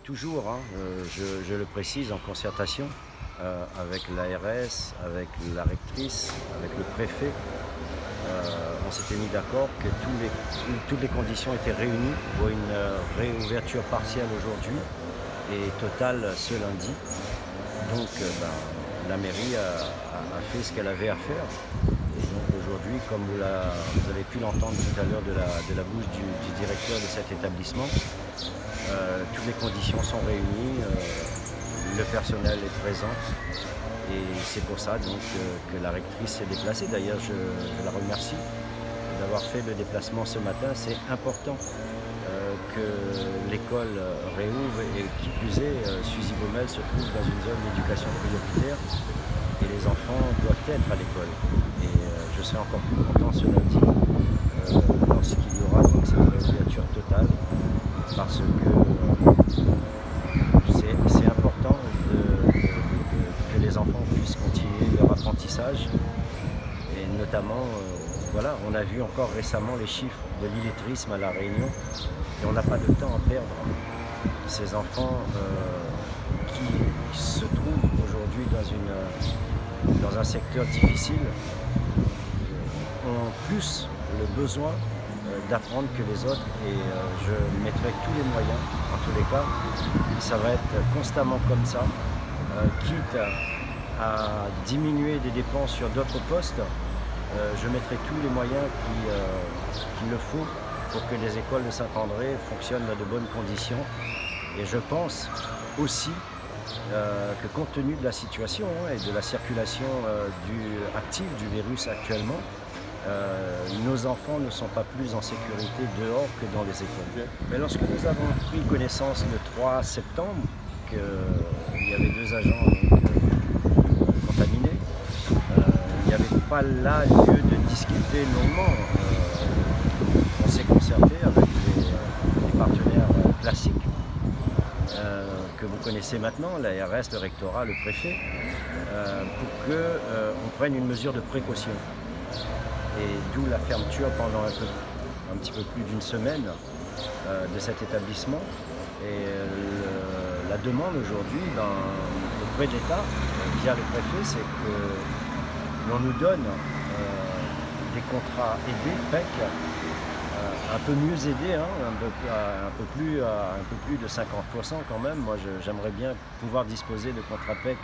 toujours, hein, je le précise, en concertation avec l'ARS, avec la rectrice, avec le préfet. On s'était mis d'accord que toutes les conditions étaient réunies pour une réouverture partielle aujourd'hui et totale ce lundi. Donc la mairie a fait ce qu'elle avait à faire. Et donc aujourd'hui, comme vous avez pu l'entendre tout à l'heure de la bouche du directeur de cet établissement, toutes les conditions sont réunies, le personnel est présent et c'est pour ça donc que la rectrice s'est déplacée. D'ailleurs, je la remercie d'avoir fait le déplacement ce matin. C'est important que l'école réouvre et qui plus est, Suzy Baumel se trouve dans une zone d'éducation prioritaire et les enfants doivent être à l'école. Et je serai encore plus content ce lundi lorsqu'il y aura donc cette réouverture totale parce que c'est important que les enfants puissent continuer leur apprentissage et notamment, voilà, on a vu encore récemment les chiffres de l'illettrisme à La Réunion et on n'a pas de temps à perdre. Ces enfants qui se trouvent aujourd'hui dans un secteur difficile ont plus le besoin d'apprendre que les autres et je mettrai tous les moyens, en tous les cas, ça va être constamment comme ça, quitte à diminuer des dépenses sur d'autres postes, je mettrai tous les moyens qu'il le faut pour que les écoles de Saint-André fonctionnent dans de bonnes conditions. Et je pense aussi que compte tenu de la situation et de la circulation active du virus actuellement, nos enfants ne sont pas plus en sécurité dehors que dans les écoles. Mais lorsque nous avons pris connaissance le 3 septembre qu'il y avait 2 agents contaminés, il n'y avait pas là lieu de discuter longuement. On s'est concerté avec les partenaires classiques que vous connaissez maintenant, l'ARS, le rectorat, le préfet, pour qu'on prenne une mesure de précaution. Et d'où la fermeture pendant un petit peu plus d'une semaine de cet établissement. Et la demande aujourd'hui auprès de l'État, via le préfet, c'est que l'on nous donne des contrats aidés, PEC, un peu mieux aidés, hein, un peu plus de 50% quand même. Moi, j'aimerais bien pouvoir disposer de contrats PEC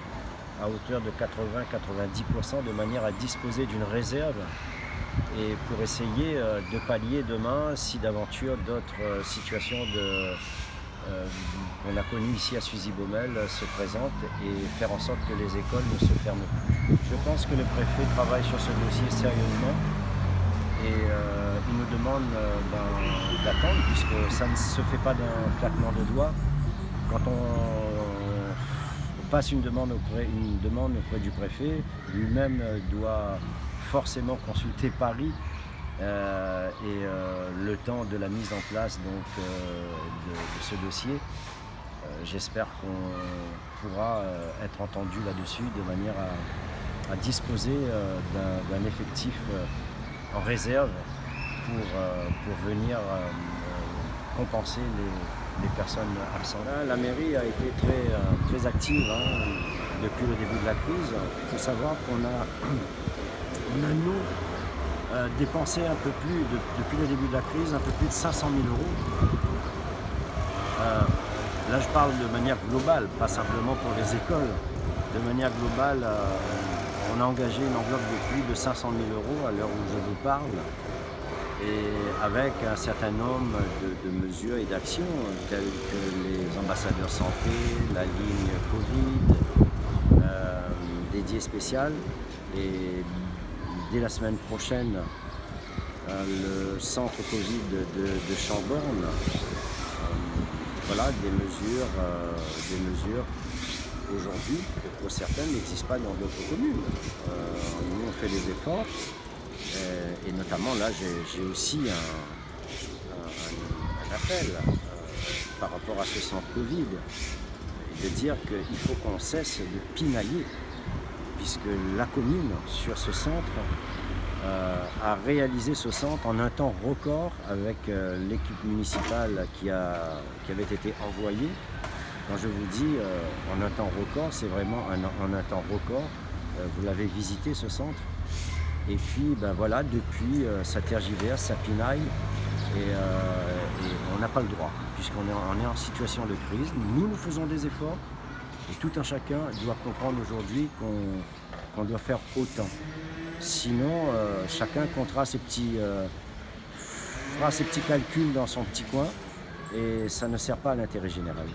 à hauteur de 80-90% de manière à disposer d'une réserve et pour essayer de pallier demain si d'aventure d'autres situations qu'on a connues ici à Suzy Baumel se présentent et faire en sorte que les écoles ne se ferment plus. Je pense que le préfet travaille sur ce dossier sérieusement et il nous demande d'attendre puisque ça ne se fait pas d'un claquement de doigts. Quand on passe une demande auprès du préfet, lui-même doit forcément consulter Paris et le temps de la mise en place donc, de ce dossier. J'espère qu'on pourra être entendu là-dessus de manière à disposer d'un effectif en réserve pour venir compenser les personnes absentes. La mairie a été très active depuis le début de la crise. Il faut savoir qu'on a nous dépensé un peu plus, depuis le début de la crise, un peu plus de 500 000 euros. Là je parle de manière globale, pas simplement pour les écoles. De manière globale, on a engagé une enveloppe de plus de 500 000 euros à l'heure où je vous parle. Et avec un certain nombre de mesures et d'actions telles que les ambassadeurs santé, la ligne Covid, dédiée spéciale. Et dès la semaine prochaine, le centre Covid de Chambord. Voilà des mesures aujourd'hui que pour certaines n'existent pas dans d'autres communes. Nous on fait des efforts et notamment là j'ai aussi un appel par rapport à ce centre Covid et de dire qu'il faut qu'on cesse de pinailler puisque la commune sur ce centre a réalisé ce centre en un temps record avec l'équipe municipale qui avait été envoyée Quand je vous dis en un temps record, c'est vraiment en un temps record. Vous l'avez visité ce centre. Et puis ben voilà, depuis ça tergiverse, ça pinaille et on n'a pas le droit, puisqu'on est en situation de crise. Nous faisons des efforts et tout un chacun doit comprendre aujourd'hui qu'on doit faire autant. Sinon, chacun comptera fera ses petits calculs dans son petit coin et ça ne sert pas à l'intérêt général.